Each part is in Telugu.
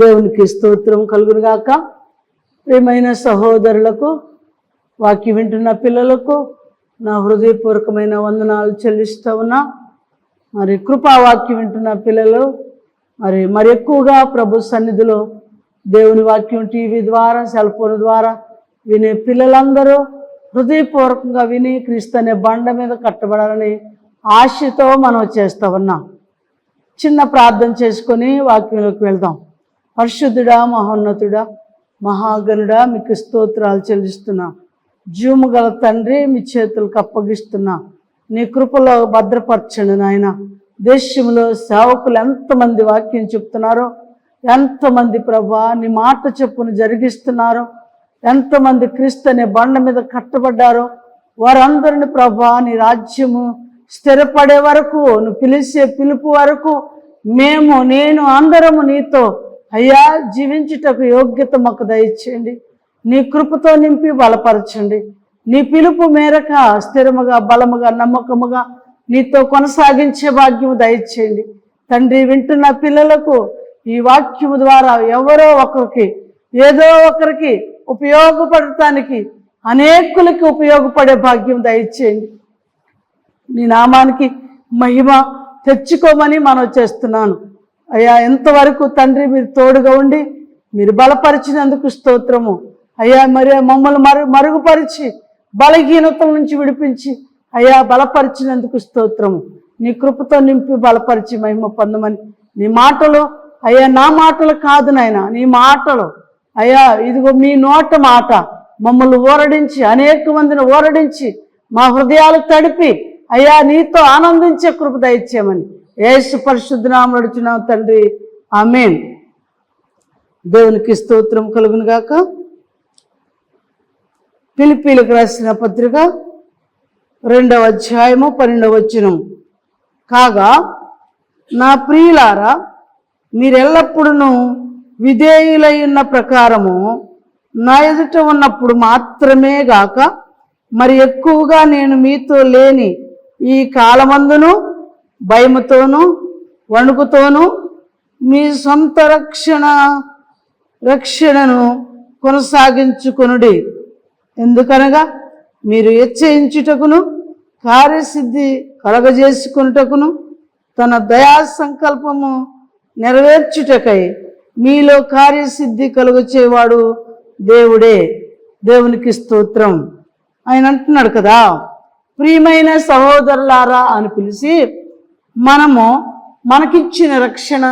దేవునికి స్తోత్రం కలుగును గాక. ప్రియమైన సహోదరులకు, వాక్యం వింటున్న పిల్లలకు నా హృదయపూర్వకమైన వందనాలు చెల్లిస్తూ ఉన్నా. మరి కృపావాక్యం వింటున్న పిల్లలు మరి ఎక్కువగా ప్రభు సన్నిధిలో దేవుని వాక్యం టీవీ ద్వారా, సెల్ ఫోన్ ద్వారా వినే పిల్లలందరూ హృదయపూర్వకంగా విని క్రీస్తు అనే బండ మీద కట్టబడాలని ఆశతో మనం చేస్తూ ఉన్నాం. చిన్న ప్రార్థన చేసుకొని వాక్యంలోకి వెళ్దాం. పరిశుద్ధుడా, మహోన్నతుడా, మహాగణుడా, మీకు స్తోత్రాలు చెల్లిస్తున్నా. జీవము గల తండ్రి, మీ చేతులకు అప్పగిస్తున్నా. నీ కృపలో భద్రపరచండి నాయన. దేశంలో సేవకులు ఎంతమంది వాక్యం చెప్తున్నారో, ఎంతమంది ప్రభా నీ మాట చెప్పును జరిగిస్తున్నారో, ఎంతమంది క్రీస్తు అనే బండ మీద కట్టబడ్డారో వారందరిని ప్రభా నీ రాజ్యము స్థిరపడే వరకు, నువ్వు పిలిచే పిలుపు వరకు నేను అందరము నీతో అయ్యా జీవించుటకు యోగ్యత మాకు దయచేయండి. నీ కృపతో నింపి బలపరచండి. నీ పిలుపు మేరక స్థిరముగా, బలముగా, నమ్మకముగా నీతో కొనసాగించే భాగ్యము దయచేయండి తండ్రి. వింటున్న పిల్లలకు ఈ వాక్యము ద్వారా ఎవరో ఒకరికి, ఏదో ఒకరికి ఉపయోగపడటానికి, అనేకులకి ఉపయోగపడే భాగ్యం దయచేయండి. నీ నామానికి మహిమ తెచ్చుకోమని మనం చేస్తున్నాను అయ్యా. ఎంతవరకు తండ్రి మీరు తోడుగా ఉండి మీరు బలపరిచినందుకు స్తోత్రము అయ్యా. మరి మమ్మల్ని మరుగుపరిచి బలహీనతల నుంచి విడిపించి అయ్యా బలపరిచినందుకు స్తోత్రము. నీ కృపతో నింపి బలపరిచి మహిమ పొందమని నీ మాటలు అయ్యా, నా మాటలు కాదు నాయన, నీ మాటలు అయ్యా, ఇదిగో మీ నోట మాట మమ్మల్ని ఊరడించి, అనేక మందిని ఊరడించి, మా హృదయాలు తడిపి అయ్యా నీతో ఆనందించే కృప దయచేయమని యేసు పరిశుద్ధ నామములో అడుగుచున్నాం తండ్రి, ఆమేన్. దేవునికి స్తోత్రం కలుగును గాక. ఫిలిప్పీయులకు రాసిన పత్రిక 2వ అధ్యాయము 12వ వచనం. కాగా నా ప్రియులారా, మీరెల్లప్పుడూ విధేయులై ఉన్న ప్రకారము నా ఎదుట ఉన్నప్పుడు మాత్రమే గాక మరి ఎక్కువగా నేను మీతో లేని ఈ కాలమందును భయముతోనూ వణుకుతోనూ మీ సొంత రక్షణను కొనసాగించుకొనుడి. ఎందుకనగా మీరు హెచ్చరించుటకును కార్యసిద్ధి కలగజేసుకున్నటకును తన దయా సంకల్పము నెరవేర్చుటకై మీలో కార్యసిద్ధి కలుగచేవాడు దేవుడే. దేవునికి స్తోత్రం. ఆయన అంటున్నాడు కదా, ప్రియమైన సహోదరులారా అని పిలిచి మనకిచ్చిన రక్షణ,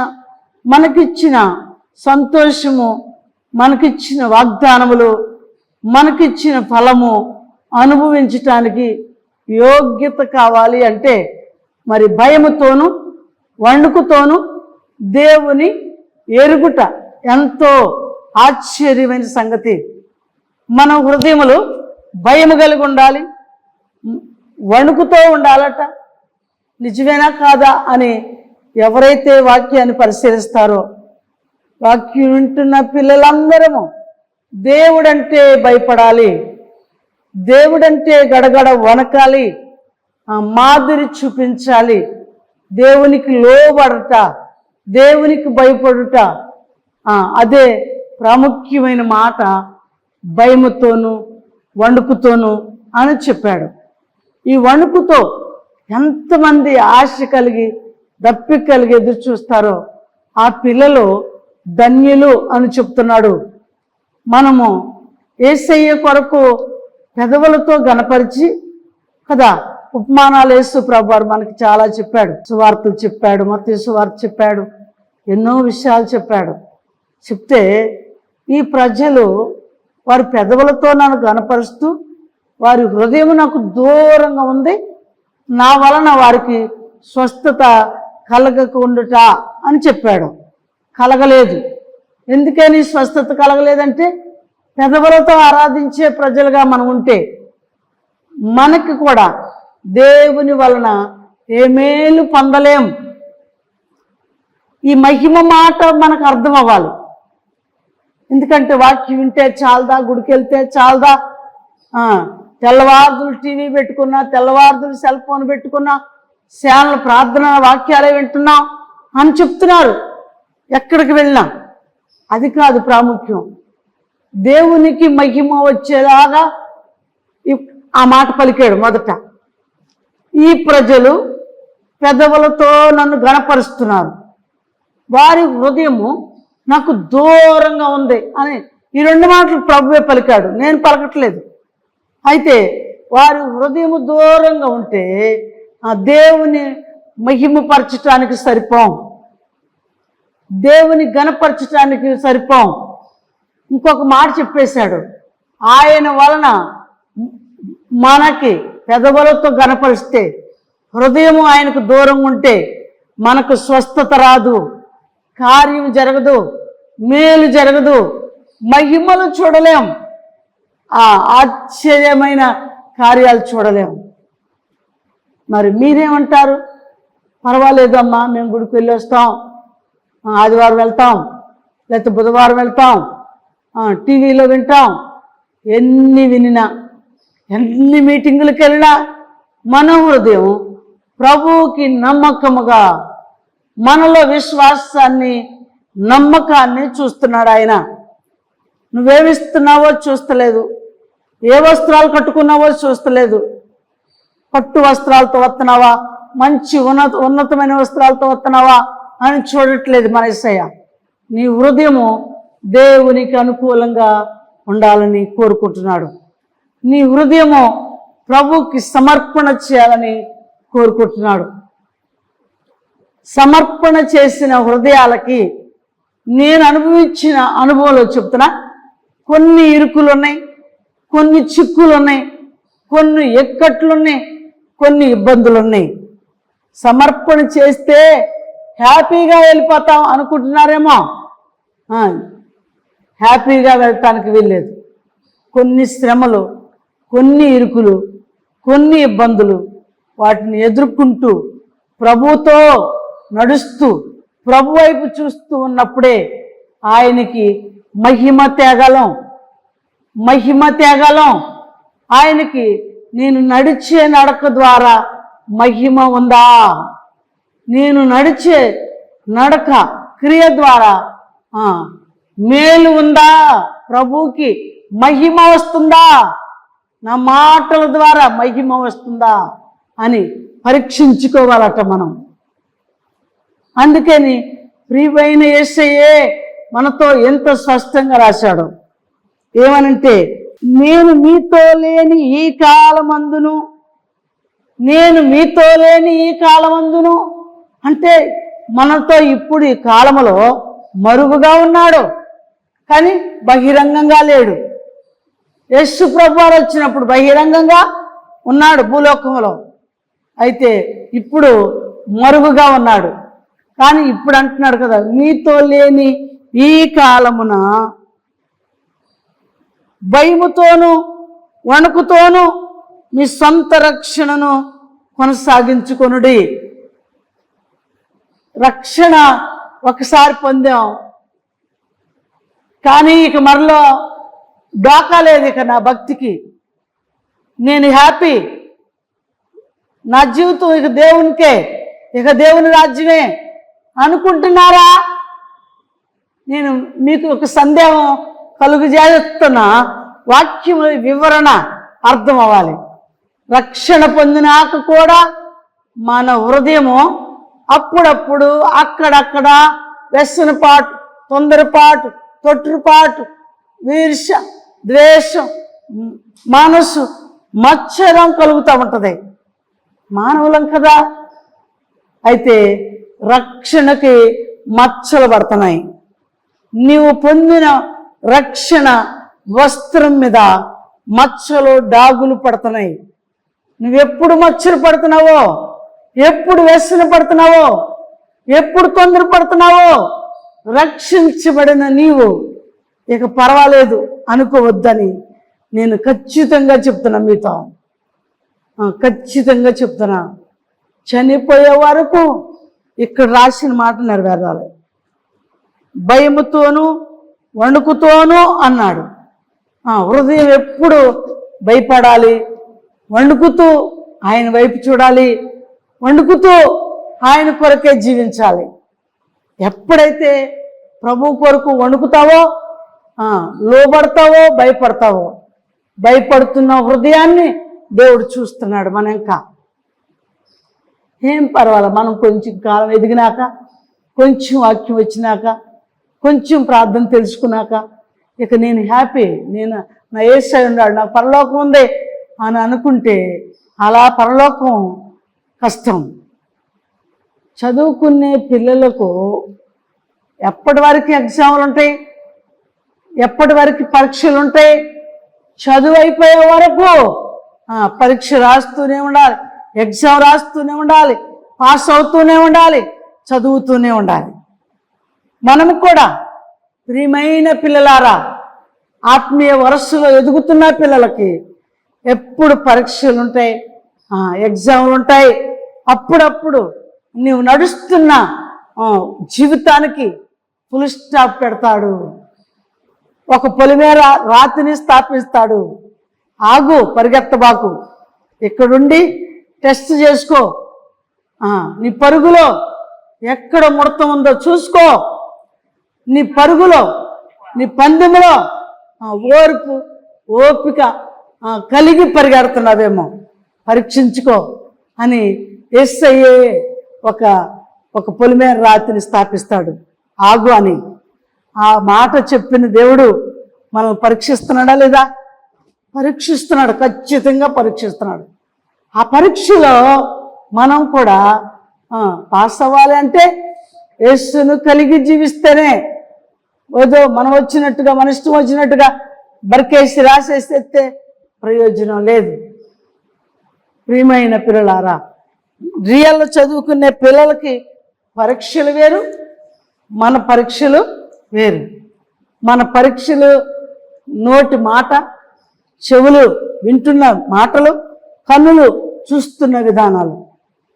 మనకిచ్చిన సంతోషము, మనకిచ్చిన వాగ్దానములు, మనకిచ్చిన ఫలము అనుభవించటానికి యోగ్యత కావాలి అంటే మరి భయముతోనూ వణుకుతోనూ దేవుని ఎరుగుట ఎంతో ఆశ్చర్యమైన సంగతి. మన హృదయములు భయము కలిగి ఉండాలి, వణుకుతో ఉండాలట. నిజమేనా కాదా అని ఎవరైతే వాక్యాన్ని పరిశీలిస్తారో, వాక్యం వింటున్న పిల్లలందరము దేవుడంటే భయపడాలి, దేవుడంటే గడగడ వణకాలి, మాదిరి చూపించాలి, దేవునికి లోబడట, దేవునికి భయపడుట, అదే ప్రాముఖ్యమైన మాట. భయముతోనూ వణుకుతోనూ అని చెప్పాడు. ఈ వణుకుతో ఎంతమంది ఆశ కలిగి, దప్పిక కలిగి ఎదురు చూస్తారో ఆ పిల్లలు ధన్యులు అని చెప్తున్నాడు. మనము యేసయ్య కొరకు పెదవులతో గణపరిచి కదా ఉపమానాలు యేసు ప్రభువారు మనకి చాలా చెప్పాడు. సువార్తలు చెప్పాడు, మత్తయి సువార్త చెప్పాడు, ఎన్నో విషయాలు చెప్పాడు. చెప్తే ఈ ప్రజలు వారి పెదవులతో నన్ను గణపరుస్తూ వారి హృదయం నాకు దూరంగా ఉంది, నా వలన వారికి స్వస్థత కలగకుండుట అని చెప్పాడు. కలగలేదు. ఎందుకని స్వస్థత కలగలేదంటే పెదవులతో ఆరాధించే ప్రజలుగా మనం ఉంటే మనకి కూడా దేవుని వలన ఏ మేలు పొందలేం. ఈ మహిమ మాట మనకు అర్థం అవ్వాలి. ఎందుకంటే వాక్యం వింటే చాలదా, గుడికి వెళ్తే చాలదా, తెల్లవారుదులు టీవీ పెట్టుకున్నా, తెల్లవారుదులు సెల్ ఫోన్ పెట్టుకున్నా, ఛానల్ ప్రార్థన వాక్యాలే వింటున్నాం అని చెప్తున్నారు. ఎక్కడికి వెళ్ళినా అది కాదు ప్రాముఖ్యం. దేవునికి మహిమ వచ్చేలాగా ఆ మాట పలికాడు మొదట. ఈ ప్రజలు పెదవులతో నన్ను గణపరుస్తున్నారు, వారి హృదయము నాకు దూరంగా ఉంది అని ఈ రెండు మాటలు ప్రభువే పలికాడు, నేను పలకట్లేదు. అయితే వారి హృదయము దూరంగా ఉంటే ఆ దేవుని మహిమపరచటానికి సరిపోం, దేవుని గణపరచటానికి సరిపోం. ఇంకొక మాట చెప్పేశాడు, ఆయన వలన మనకి పెదవులతో గణపరిస్తే, హృదయము ఆయనకు దూరంగా ఉంటే మనకు స్వస్థత రాదు, కార్యం జరగదు, మేలు జరగదు, మహిమలు చూడలేం, ఆ ఆశ్చర్యమైన కార్యాలు చూడలేం. మరి మీరేమంటారు? పర్వాలేదమ్మా, మేము గుడికి వెళ్ళి వస్తాం, ఆదివారం వెళ్తాం, లేకపోతే బుధవారం వెళ్తాం, టీవీలో వింటాం, ఎన్ని వినినా, ఎన్ని మీటింగులకు వెళ్ళినా మన హృదయం ప్రభువుకి నమ్మకముగా, మనలో విశ్వాసాన్ని, నమ్మకాన్ని చూస్తున్నాడు ఆయన. నువ్వేమిస్తున్నావో చూస్తలేదు, ఏ వస్త్రాలు కట్టుకున్నావో చూస్తలేదు. పట్టు వస్త్రాలతో వస్తున్నావా, మంచి ఉన్నతమైన వస్త్రాలతో వస్తున్నావా అని చూడట్లేదు మన యేసయ్య. నీ హృదయము దేవునికి అనుకూలంగా ఉండాలని కోరుకుంటున్నాడు. నీ హృదయము ప్రభువుకి సమర్పణ చేయాలని కోరుకుంటున్నాడు. సమర్పణ చేసిన హృదయాలకి నేను అనుభవించిన అనుభవంలో చెప్తున్నా, కొన్ని ఇరుకులు ఉన్నాయి, కొన్ని చిక్కులు ఉన్నాయి, కొన్ని ఎక్కట్లు ఉన్నాయి, కొన్ని ఇబ్బందులు ఉన్నాయి. సమర్పణ చేస్తే హ్యాపీగా వెళ్ళిపోతాం అనుకుంటున్నారేమో, హ్యాపీగా వెళ్తానికి వీల్లేదు. కొన్ని శ్రమలు, కొన్ని ఇరుకులు, కొన్ని ఇబ్బందులు, వాటిని ఎదుర్కొంటూ ప్రభువుతో నడుస్తూ ప్రభు వైపు చూస్తూ ఉన్నప్పుడే ఆయనకి మహిమ తేగలం. ఆయనకి నేను నడిచే నడక ద్వారా మహిమ ఉందా, నేను నడిచే నడక క్రియ ద్వారా మేలు ఉందా, ప్రభువుకి మహిమ వస్తుందా, నా మాటల ద్వారా మహిమ వస్తుందా అని పరీక్షించుకోవాలట మనం. అందుకని ప్రియమైన యేసయ్యే మనతో ఎంత స్పష్టంగా రాశాడు. ఏమనంటే, నేను మీతో లేని ఈ కాలమందును, నేను మీతో లేని ఈ కాలమందును అంటే మనతో ఇప్పుడు ఈ కాలములో మరుగుగా ఉన్నాడు, కానీ బహిరంగంగా లేడు. యేసు ప్రభువారు వచ్చినప్పుడు బహిరంగంగా ఉన్నాడు భూలోకంలో, అయితే ఇప్పుడు మరుగుగా ఉన్నాడు. కానీ ఇప్పుడు అంటున్నాడు కదా, మీతో లేని ఈ కాలమున భయముతోనూ వణుకుతోనూ మీ సొంత రక్షణను కొనసాగించుకొనుడి. రక్షణ ఒకసారి పొందాం, కానీ ఇక మరలో డోకా లేదు. ఇక నా భక్తికి నేను హ్యాపీ, నా జీవితం ఇక దేవునికే, ఇక దేవుని రాజ్యమే అనుకుంటున్నారా? నేను మీకు ఒక సందేహం కలుగజేస్తున్న వాక్యము వివరణ అర్థం అవ్వాలి. రక్షణ పొందినాక కూడా మన హృదయము అప్పుడప్పుడు అక్కడక్కడ వ్యసనపాటు, తొందరపాటు, తొట్టుపాటు, ఈర్ష్య, ద్వేషం, మనసు మత్సరం కలుగుతూ ఉంటుంది. మానవులం కదా. అయితే రక్షణకి మచ్చలు పడుతున్నాయి. నీవు పొందిన రక్షణ వస్త్రం మీద మచ్చలు, డాగులు పడుతున్నాయి. నువ్వెప్పుడు మచ్చలు పడుతున్నావో, ఎప్పుడు వ్యసన పడుతున్నావో, ఎప్పుడు తొందర పడుతున్నావో, రక్షించబడిన నీవు ఇక పర్వాలేదు అనుకోవద్దని నేను ఖచ్చితంగా చెప్తున్నా, మీతో ఖచ్చితంగా చెప్తున్నా. చనిపోయే వరకు ఇక్కడ రాసిన మాట నెరవేరాలి. భయముతోనూ వణుకుతోనూ అన్నాడు. హృదయం ఎప్పుడు భయపడాలి, వణుకుతూ ఆయన వైపు చూడాలి, వణుకుతూ ఆయన కొరకే జీవించాలి. ఎప్పుడైతే ప్రభు కొరకు వణుకుతావో లోబడతావో భయపడతావో? భయపడుతున్న హృదయాన్ని దేవుడు చూస్తున్నాడు. మనం ఇంకా ఏం పర్వాలేదు, మనం కొంచెం కాలం ఎదిగినాక, కొంచెం వాక్యం వచ్చినాక, కొంచెం ప్రార్థన తెలుసుకున్నాక ఇక నేను హ్యాపీ, నేను నా యేసయ్య ఉన్నాడు, నాకు పరలోకం ఉంది అని అనుకుంటే అలా పరలోకం కష్టం. చదువుకునే పిల్లలకు ఎప్పటి వరకు ఎగ్జామ్లు ఉంటాయి, ఎప్పటి వరకు పరీక్షలు ఉంటాయి? చదువు అయిపోయే వరకు పరీక్ష రాస్తూనే ఉండాలి, ఎగ్జామ్ రాస్తూనే ఉండాలి, పాస్ అవుతూనే ఉండాలి, చదువుతూనే ఉండాలి. మనము కూడా ప్రియమైన పిల్లలారా, ఆత్మీయ వరసలో ఎదుగుతున్న పిల్లలకి ఎప్పుడు పరీక్షలు ఉంటాయి, ఎగ్జామ్లు ఉంటాయి. అప్పుడప్పుడు నీవు నడుస్తున్న జీవితానికి ఫుల్ స్టాప్ పెడతాడు. ఒక పొలిమేర రాతిని స్థాపిస్తాడు. ఆగు, పరిగెత్తబాకు, ఇక్కడుండి టెస్ట్ చేసుకో, నీ పరుగులో ఎక్కడ ముడత ఉందో చూసుకో, నీ పరుగులో, నీ పందెంలో ఓర్పు ఓపిక కలిగి పరిగెడుతున్నావేమో, పరీక్షించుకో అని యేసయ్యే ఒక పొలిమేర రాతిని స్థాపిస్తాడు. ఆగు అని ఆ మాట చెప్పిన దేవుడు మనం పరీక్షిస్తున్నాడా లేదా? పరీక్షిస్తున్నాడు, ఖచ్చితంగా పరీక్షిస్తున్నాడు. ఆ పరీక్షలో మనం కూడా పాస్ అవ్వాలి అంటే యేసును కలిగి జీవిస్తేనే. ఏదో మనం వచ్చినట్టుగా, మన ఇష్టం వచ్చినట్టుగా బరికేసి రాసేస్తే ప్రయోజనం లేదు. ప్రియమైన పిల్లలారా, రియల్ చదువుకునే పిల్లలకి పరీక్షలు వేరు, మన పరీక్షలు వేరు. మన పరీక్షలు నోటి మాట, చెవులు వింటున్న మాటలు, కన్నులు చూస్తున్న విధానాలు,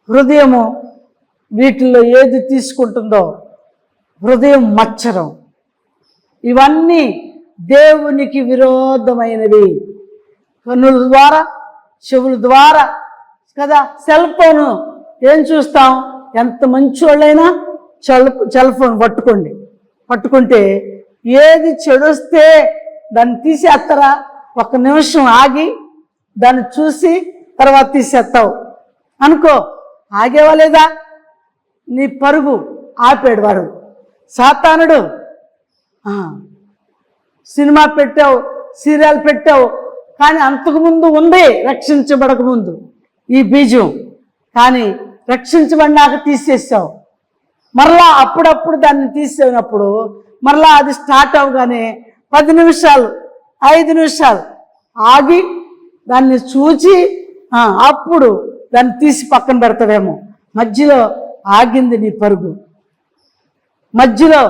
హృదయము వీటిల్లో ఏది తీసుకుంటుందో, హృదయం మచ్చరం, ఇవన్నీ దేవునికి విరోధమైనవి. కన్నుల ద్వారా, చెవుల ద్వారా కదా. సెల్ ఫోను ఏం చూస్తాం? ఎంత మంచి వాళ్ళైనా సెల్ ఫోన్ పట్టుకుంటే ఏది చెడొస్తే దాన్ని తీసేస్తారా? ఒక నిమిషం ఆగి దాన్ని చూసి తర్వాత తీసేస్తావు అనుకో, ఆగేవా లేదా? నీ పరుగు ఆపాడు వాడు, సాతానుడు. సినిమా పెట్టావు, సీరియల్ పెట్టావు, కానీ అంతకుముందు ఉంది రక్షించబడకముందు ఈ బీజం, కానీ రక్షించబడినాక తీసేసావు. మరలా అప్పుడప్పుడు దాన్ని తీసేసినప్పుడు మరలా అది స్టార్ట్ అవగానే 10 నిమిషాలు 5 నిమిషాలు ఆగి దాన్ని చూచి అప్పుడు దాన్ని తీసి పక్కన పెడతావేమో. మధ్యలో ఆగింది నీ పరుగు, మధ్యలో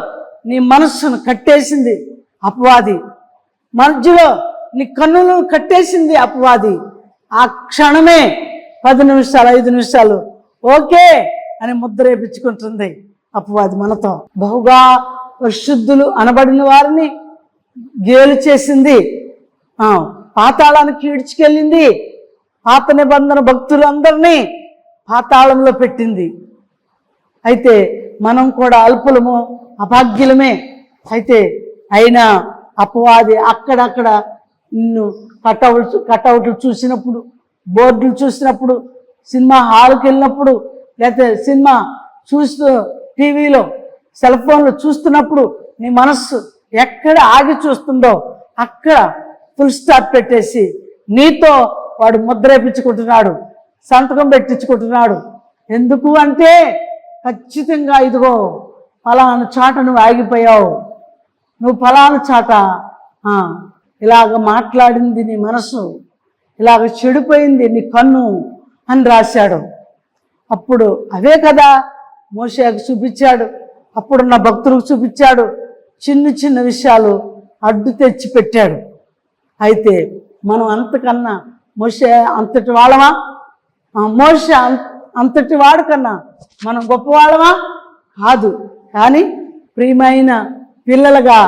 నీ మనస్సును కట్టేసింది అపవాది, మధ్యలో నీ కన్నులను కట్టేసింది అపవాది. ఆ క్షణమే 10 నిమిషాలు 5 నిమిషాలు ఓకే అని ముద్ర వేయించుకుంటుంది అపవాది మనతో. బహుగా పరిశుద్ధులు అనబడిన వారిని గేలు చేసింది, పాతాళానికి ఈడ్చుకెళ్ళింది, పాత నిబంధన భక్తులందరినీ పాతాళంలో పెట్టింది. అయితే మనం కూడా అల్పులము, అభాగ్యులమే. అయితే అయినా అపవాది అక్కడక్కడ నిన్ను కటౌట్లు చూసినప్పుడు, బోర్డులు చూసినప్పుడు, సినిమా హాల్కి వెళ్ళినప్పుడు, లేకపోతే సినిమా చూస్తూ టీవీలో సెల్ ఫోన్లో చూస్తున్నప్పుడు నీ మనస్సు ఎక్కడ ఆగి చూస్తుందో అక్కడ ఫుల్ స్టాప్ పెట్టేసి నీతో వాడు ముద్ర వేయించుకుంటున్నాడు, సంతకం పెట్టించుకుంటున్నాడు. ఎందుకు అంటే ఖచ్చితంగా ఇదిగో ఫలానా చాట నువ్వు ఆగిపోయావు, నువ్వు ఫలానా చాట ఇలాగ మాట్లాడింది నీ మనసు, ఇలాగ చెడిపోయింది నీ కన్ను అని రాశాడు. అప్పుడు అవే కదా మోషేకు చూపించాడు, అప్పుడున్న భక్తులకు చూపించాడు. చిన్న చిన్న విషయాలు అడ్డు తెచ్చి పెట్టాడు. అయితే మనం అంతకన్నా మోషే అంతటి వాళ్ళమా? మోషే అంతటి వాడు కన్నా మనం గొప్పవాళ్ళమా? కాదు. కానీ ప్రియమైన పిల్లలుగా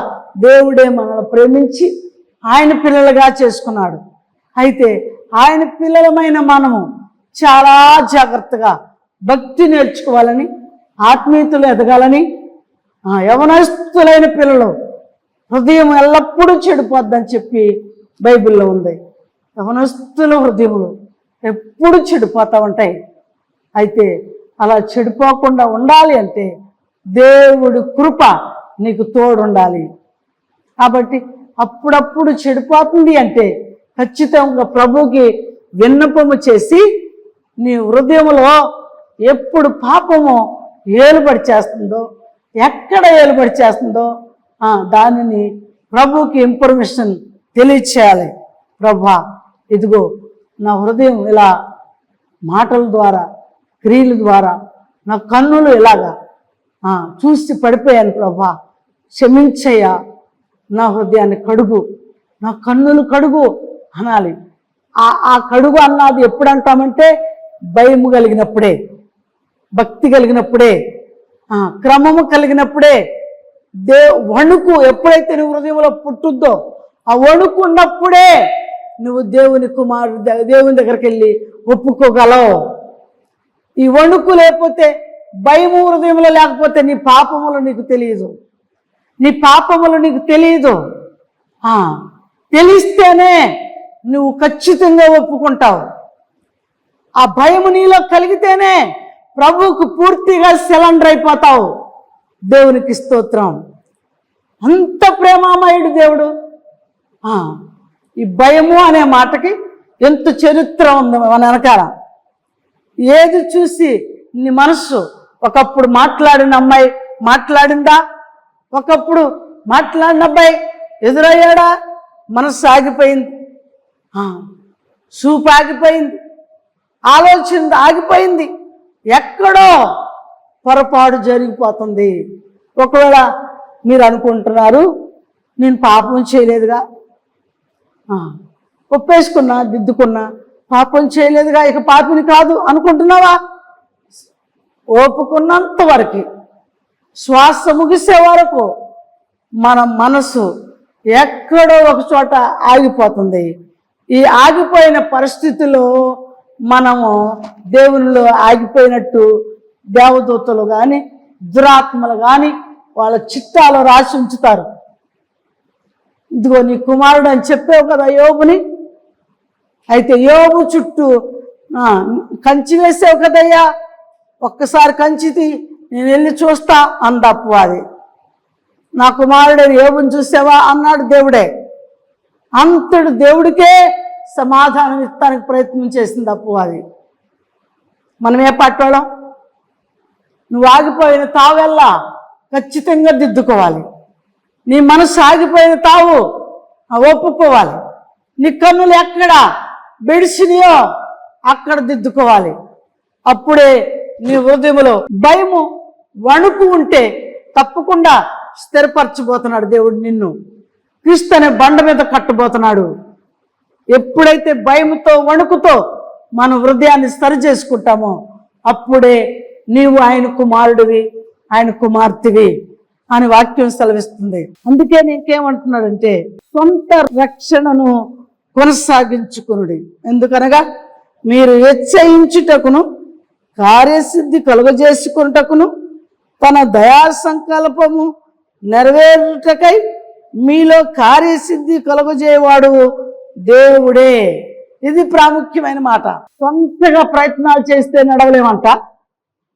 దేవుడే మనల్ని ప్రేమించి ఆయన పిల్లలుగా చేసుకున్నాడు. అయితే ఆయన పిల్లలమైన మనము చాలా జాగ్రత్తగా భక్తి నేర్చుకోవాలని, ఆత్మీయతలు ఎదగాలని యవనస్తులైన పిల్లలు హృదయం ఎల్లప్పుడూ చెడిపోద్దని చెప్పి బైబిల్లో ఉంది. యవనస్తుల హృదయములు ఎప్పుడు చెడిపోతూ ఉంటాయి. అయితే అలా చెడిపోకుండా ఉండాలి అంటే దేవుడి కృప నీకు తోడుండాలి. కాబట్టి అప్పుడప్పుడు చెడిపోతుంది అంటే ఖచ్చితంగా ప్రభుకి విన్నపము చేసి నీ హృదయంలో ఎప్పుడు పాపము ఏలుబడి చేస్తుందో, ఎక్కడ ఏలుబడి చేస్తుందో దానిని ప్రభుకి ఇన్ఫర్మేషన్ తెలియచేయాలి. ప్రభా, ఇదిగో నా హృదయం ఇలా మాటల ద్వారా, క్రియల ద్వారా, నా కన్నులు ఇలాగా చూసి పడిపోయాను ప్రభా, క్షమించయ్యా, నా హృదయాన్ని కడుగు, నా కన్నులు కడుగు అనాలి. ఆ కడుగు అన్నది ఎప్పుడు అంటామంటే భయము కలిగినప్పుడే, భక్తి కలిగినప్పుడే, క్రమము కలిగినప్పుడే. వణుకు ఎప్పుడైతే నీ హృదయంలో పుట్టుద్దో ఆ వణుకు ఉన్నప్పుడే నువ్వు దేవుని కుమారుడు దేవుని దగ్గరికి వెళ్ళి ఒప్పుకోగలవు. ఈ వణుకు లేకపోతే, భయము హృదయంలో లేకపోతే నీ పాపములు నీకు తెలియదు. నీ పాపములు నీకు తెలియదు. తెలిస్తేనే నువ్వు ఖచ్చితంగా ఒప్పుకుంటావు. ఆ భయము నీలో కలిగితేనే ప్రభువుకు పూర్తిగా సరెండర్ అయిపోతావు. దేవునికి స్తోత్రం. అంత ప్రేమామయుడు దేవుడు. ఈ భయము అనే మాటకి ఎంత చరిత్ర ఉంది మన వెనకాల. ఏది చూసి నీ మనస్సు ఒకప్పుడు మాట్లాడిన అమ్మాయి మాట్లాడిందా, ఒకప్పుడు మాట్లాడిన అబ్బాయి ఎదురయ్యాడా, మనస్సు ఆగిపోయింది, చూపు ఆగిపోయింది, ఆలోచన ఆగిపోయింది, ఎక్కడో పొరపాటు జరిగిపోతుంది. ఒకవేళ మీరు అనుకుంటున్నారు నేను పాపం చేయలేదుగా, ఒప్పేసుకున్నా, దిద్దుకున్నా, పాపం చేయలేదుగా, ఇక పాపిని కాదు అనుకుంటున్నావా? ఓపుకున్నంత వరకు, శ్వాస ముగిసే వరకు మన మనసు ఎక్కడో ఒక చోట ఆగిపోతుంది. ఈ ఆగిపోయిన పరిస్థితుల్లో మనము దేవునిలో ఆగిపోయినట్టు దేవదూతలు కానీ దురాత్మలు కానీ వాళ్ళ చిత్తాలు రాసి ఉంచుతారు. ఇదిగో నీ కుమారుడు అని చెప్పావు కదా యోబుని, అయితే యోబు చుట్టూ కంచి వేసావు కదయ్యా, ఒక్కసారి కంచిది నేను వెళ్ళి చూస్తా అంది అపవాది. నా కుమారుడు యోబుని చూసావా అన్నాడు దేవుడే. అంతడు దేవుడికే సమాధానం ఇస్తానికి ప్రయత్నం చేసింది అపవాది. మనం ఏ పట్టడం? నువ్వు ఆగిపోయిన తావెల్లా ఖచ్చితంగా దిద్దుకోవాలి. నీ మనసు ఆగిపోయిన తావు ఒప్పుకోవాలి. నీ కన్నులు ఎక్కడ బెడిసినాయో అక్కడ దిద్దుకోవాలి. అప్పుడే నీ హృదయంలో భయము వణుకు ఉంటే తప్పకుండా స్థిరపరచబోతున్నాడు దేవుడు నిన్ను. క్రీస్తు అనే బండ మీద కట్టబోతున్నాడు. ఎప్పుడైతే భయముతో వణుకుతో మన హృదయాన్ని సరి చేసుకుంటామో అప్పుడే నీవు ఆయన కుమారుడివి, ఆయన కుమార్తెవి అని వాక్యం సెలవిస్తుంది. అందుకే నీకేమంటున్నాడంటే సొంత రక్షణను కొనసాగించుకునుడి. ఎందుకనగా మీరు హెచ్చయించుటకును కార్యసిద్ధి కలుగజేసుకున్నటకును తన దయా సంకల్పము నెరవేరుటకై మీలో కార్యసిద్ధి కలుగజేవాడు దేవుడే. ఇది ప్రాముఖ్యమైన మాట. సొంతగా ప్రయత్నాలు చేస్తే నడవలేమంట.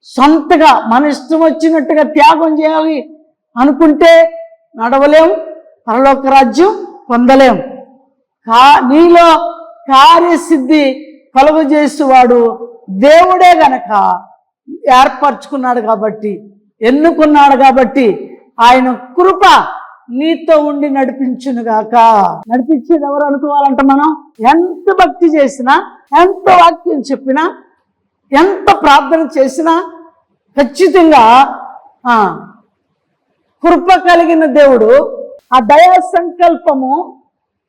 సొంతగా మన ఇష్టం వచ్చినట్టుగా త్యాగం చేయాలి అనుకుంటే నడవలేం, పరలోక రాజ్యం పొందలేం. నీలో కార్యసిద్ధి కలుగజేసేవాడు దేవుడే గనక ఏర్పరచుకున్నాడు కాబట్టి, ఎన్నుకున్నాడు కాబట్టి ఆయన కృప నీతో ఉండి నడిపించునుగాక. నడిపించేది ఎవరు అనుకోవాలంట? మనం ఎంత భక్తి చేసినా, ఎంత వాక్యం చెప్పినా, ఎంత ప్రార్థన చేసినా ఖచ్చితంగా కృప కలిగిన దేవుడు, ఆ దయా సంకల్పము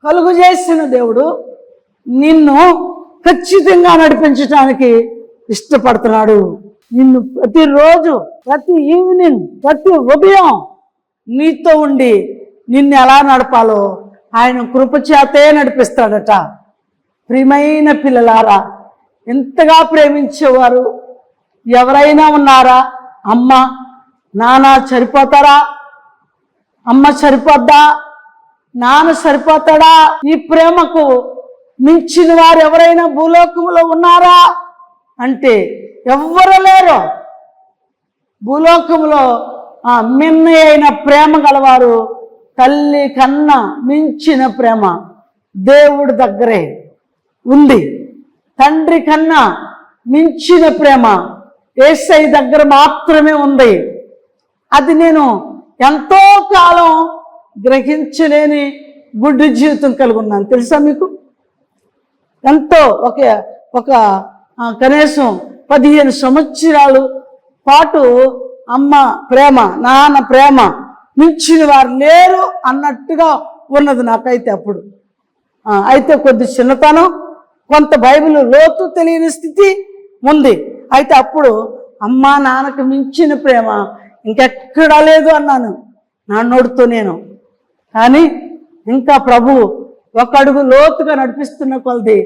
కలుగు చేసిన దేవుడు నిన్ను ఖచ్చితంగా నడిపించడానికి ఇష్టపడుతున్నాడు. నిన్ను ప్రతిరోజు, ప్రతి ఈవినింగ్, ప్రతి ఉదయం నీతో ఉండి నిన్ను ఎలా నడపాలో ఆయన కృపచేతే నడిపిస్తాడట. ప్రియమైన పిల్లలారా, ఎంతగా ప్రేమించేవారు ఎవరైనా ఉన్నారా? అమ్మ నాన్న చనిపోతారా అమ్మ సరిపోద్దా, నాన్న సరిపోతాడా? ఈ ప్రేమకు మించిన వారు ఎవరైనా భూలోకంలో ఉన్నారా అంటే ఎవ్వరు లేరు. భూలోకంలో మిన్న అయిన ప్రేమ గలవారు, తల్లి కన్నా మించిన ప్రేమ దేవుడి దగ్గరే ఉంది. తండ్రి కన్నా మించిన ప్రేమ యేసయ్య దగ్గర మాత్రమే ఉంది. అది నేను ఎంతో కాలం గ్రహించలేని గుడ్డి జీవితం కలిగి ఉన్నాను. తెలుసా మీకు? ఎంతో ఒక కనీసం 15 సంవత్సరాలు పాటు అమ్మ ప్రేమ, నాన్న ప్రేమ మించిన వారు లేరు అన్నట్టుగా ఉన్నది నాకైతే అప్పుడు. అయితే కొద్ది చిన్నతనం, కొంత బైబిల్ లోతు తెలియని స్థితి ఉంది. అయితే అప్పుడు అమ్మా నాన్నకు మించిన ప్రేమ ఇంకెక్కడా లేదు అన్నాను నా నోటితో నేను. కానీ ఇంకా ప్రభు ఒక అడుగు లోతుగా నడిపిస్తున్న కొలది,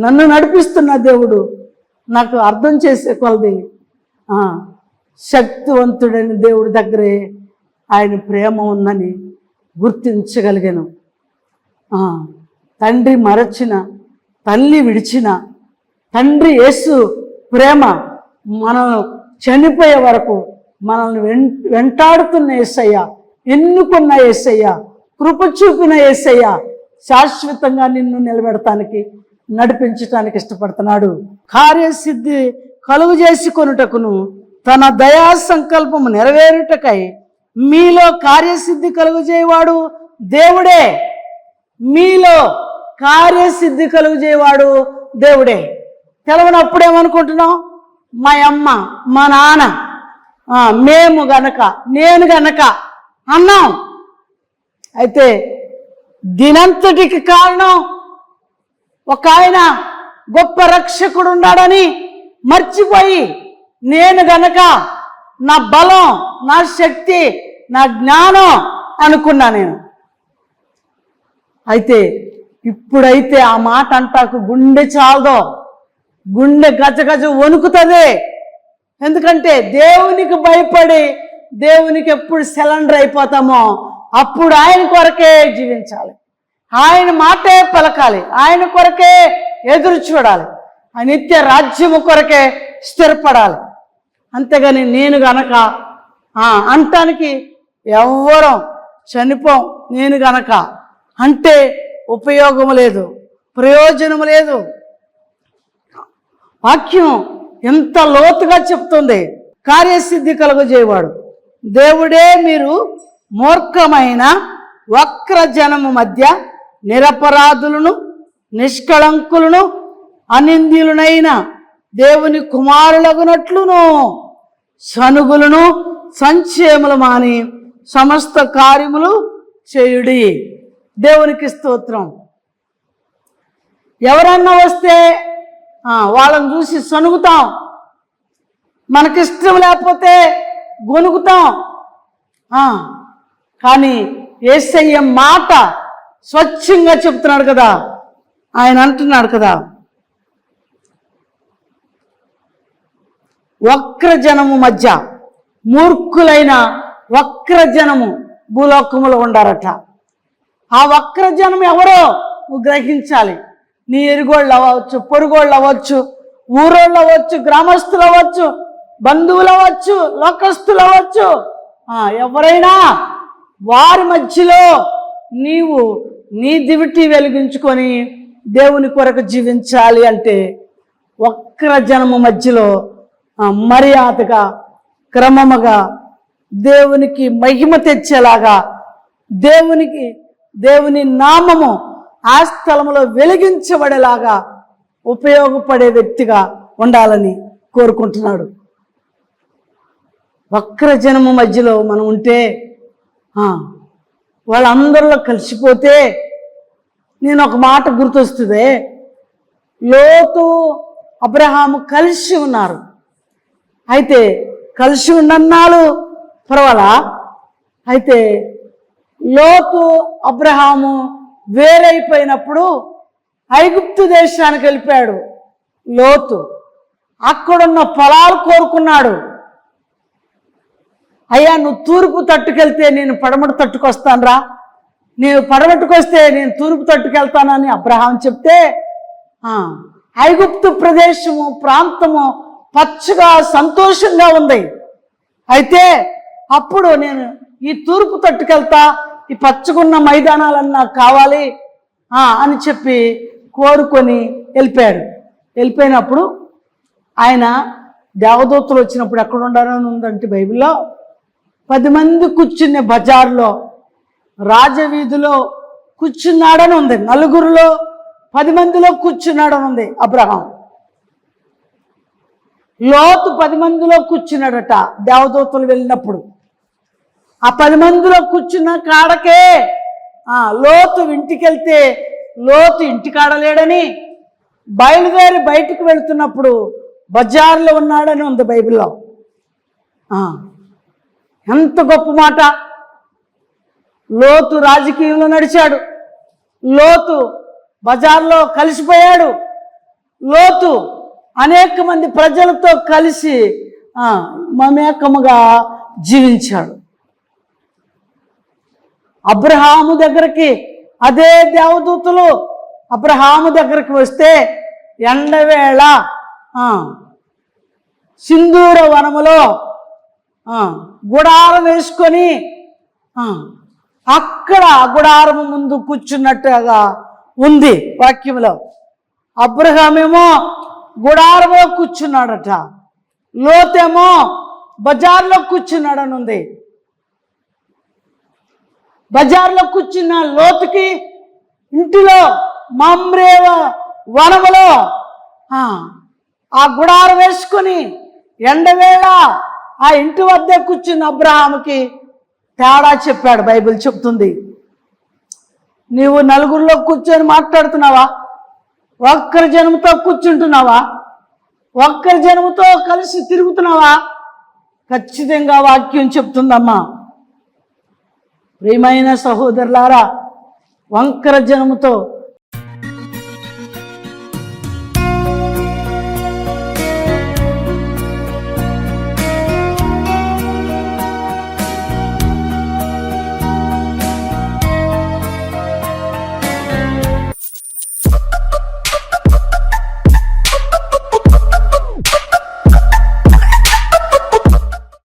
నన్ను నడిపిస్తున్న దేవుడు నాకు అర్థం చేసే కొలది శక్తివంతుడైన దేవుడి దగ్గరే ఆయన ప్రేమ ఉందని గుర్తించగలిగాను. తండ్రి మరచిన, తల్లి విడిచిన, తండ్రి యేసు ప్రేమ మనం చనిపోయే వరకు మనల్ని వెంటాడుతున్న యేసయ్య, ఎన్నుకున్న యేసయ్య, కృప చూపిన యేసయ్య శాశ్వతంగా నిన్ను నిలబెడటానికి, నడిపించటానికి ఇష్టపడుతున్నాడు. కార్యసిద్ధి కలుగు చేసుకొనుటకును తన దయా సంకల్పము నెరవేరుటకై మీలో కార్యసిద్ధి కలుగు చేయవాడు దేవుడే. మీలో కార్యసిద్ధి కలుగు చేయవాడు దేవుడే. తెలవనప్పుడు ఏమనుకుంటున్నాం? మా అమ్మ, మా నాన్న, మేము గనక, నేను గనక అన్నాం. అయితే దీనంతటికి కారణం ఒక ఆయన గొప్ప రక్షకుడు ఉన్నాడని మర్చిపోయి నేను గనక, నా బలం, నా శక్తి, నా జ్ఞానం అనుకున్నా నేను. అయితే ఇప్పుడైతే ఆ మాట అంటాకు గుండె చాలదో, గుండె గజగజ వణుకుతుంది. ఎందుకంటే దేవునికి భయపడి దేవునికి ఎప్పుడు సరెండర్ అయిపోతామో అప్పుడు ఆయన కొరకే జీవించాలి, ఆయన మాటే పలకాలి, ఆయన కొరకే ఎదురు చూడాలి, ఆ నిత్య రాజ్యము కొరకే స్థిరపడాలి. అంతేగాని నేను గనక అంటానికి ఎవ్వరం చనిపోం. నేను గనక అంటే ఉపయోగం లేదు, ప్రయోజనం లేదు. వాక్యం ఎంత లోతుగా చెప్తుంది. కార్యసిద్ధి కలుగజేయవాడు దేవుడే. మీరు మూర్ఖమైన వక్ర జనము మధ్య నిరపరాధులను, నిష్కళంకులను, అనింద్యులనైన దేవుని కుమారులగునట్లును సనుగులను, సంక్షేమలు మాని సమస్త కార్యములు చేయుడి. దేవునికి స్తోత్రం. ఎవరన్నా వస్తే వాళ్ళని చూసి సనుగుతాం, మనకిష్టం లేకపోతే గొనుగుతాం. కానీ యేసయ్య మాట స్వచ్ఛంగా చెప్తున్నాడు కదా. ఆయన అంటున్నాడు కదా, వక్ర జనము మధ్య, మూర్ఖులైన వక్ర జనము భూలోకములో ఉండారట. ఆ వక్ర జనం ఎవరో నువ్వు గ్రహించాలి. నీ ఎరుగోళ్ళు అవ్వచ్చు, పొరుగోళ్ళు అవ్వచ్చు, ఊరోళ్ళు అవ్వచ్చు, గ్రామస్తులు అవ్వచ్చు, బంధువులు అవ్వచ్చు, లోకస్తులు అవ్వచ్చు, ఎవరైనా వారి మధ్యలో నీవు నీ దివిటి వెలిగించుకొని దేవుని కొరకు జీవించాలి అంటే వక్ర జనము మధ్యలో మర్యాదగా, క్రమముగా, దేవునికి మహిమ తెచ్చేలాగా, దేవుని నామము ఆ స్థలములో వెలిగించబడేలాగా ఉపయోగపడే వ్యక్తిగా ఉండాలని కోరుకుంటున్నాడు. వక్ర జనము మధ్యలో మనం ఉంటే, వాళ్ళందరిలో కలిసిపోతే, నేను ఒక మాట గుర్తొస్తుంది. లోతు, అబ్రహాము కలిసి ఉన్నారు. అయితే కలిసి ఉండన్నాళ్ళు పర్వాలా. అయితే లోతు, అబ్రహాము వేరైపోయినప్పుడు ఐగుప్తు దేశానికి వెళ్ళిపోయాడు లోతు. అక్కడున్న పొలాలు కోరుకున్నాడు. అయ్యా నువ్వు తూర్పు తట్టుకెళ్తే నేను పడమటి తట్టుకొస్తానురా, నేను పడమటికొస్తే నేను తూర్పు తట్టుకెళ్తానని అబ్రహాం చెప్తే ఐగుప్తు ప్రదేశము ప్రాంతము పచ్చగా సంతోషంగా ఉంది. అయితే అప్పుడు నేను ఈ తూర్పు తట్టుకెళ్తా, ఈ పచ్చగున్న మైదానాలన్నీ నాకు కావాలి అని చెప్పి కోరుకొని వెళ్ళిపోయాడు. వెళ్ళిపోయినప్పుడు ఆయన దేవదూతలు వచ్చినప్పుడు ఎక్కడ ఉండాలని ఉందంటే బైబిల్లో 10 మంది కూర్చునే బజార్లో రాజవీధిలో కూర్చున్నాడని ఉంది. 4 10 మందిలో కూర్చున్నాడని ఉంది అబ్రహాం. లోతు 10 మందిలో కూర్చున్నాడట దేవదూతలు వెళ్ళినప్పుడు. ఆ 10 మందిలో కూర్చున్న కాడకే లోతు ఇంటికి వెళ్తే లోతు ఇంటికాడ లేడని, బయలుదేరి బయటకు వెళ్తున్నప్పుడు బజార్లో ఉన్నాడని ఉంది బైబిల్లో. ఎంత గొప్ప మాట! లోతు రాజకీయంలో నడిచాడు, లోతు బజార్లో కలిసిపోయాడు, లోతు అనేక మంది ప్రజలతో కలిసి మమేకముగా జీవించాడు. అబ్రహాము దగ్గరికి అదే దేవదూతలు అబ్రహాము దగ్గరికి వస్తే ఎండవేళ సింధూర వనములో గుడారం వేసుకొని అక్కడ గుడారము ముందు కూర్చున్నట్టుగా ఉంది వాక్యంలో. అబ్రహామేమో గుడారంలో కూర్చున్నాడట, లోతేమో బజార్లో కూర్చున్నాడని ఉంది. బజార్లో కూర్చున్న లోతుకి ఇంటిలో మమ్రేవ వనములో ఆ గుడారం వేసుకొని ఎండవేళ ఆ ఇంటి వద్దే కూర్చున్న అబ్రహాముకి తేడా చెప్పాడు. బైబిల్ చెప్తుంది, నీవు 4గురిలో కూర్చొని మాట్లాడుతున్నావా, ఒక్కరి జనముతో కూర్చుంటున్నావా, ఒక్కరి జనముతో కలిసి తిరుగుతున్నావా? ఖచ్చితంగా వాక్యం చెప్తుందమ్మా. ప్రియమైన సహోదరులారా, వంకర జనముతో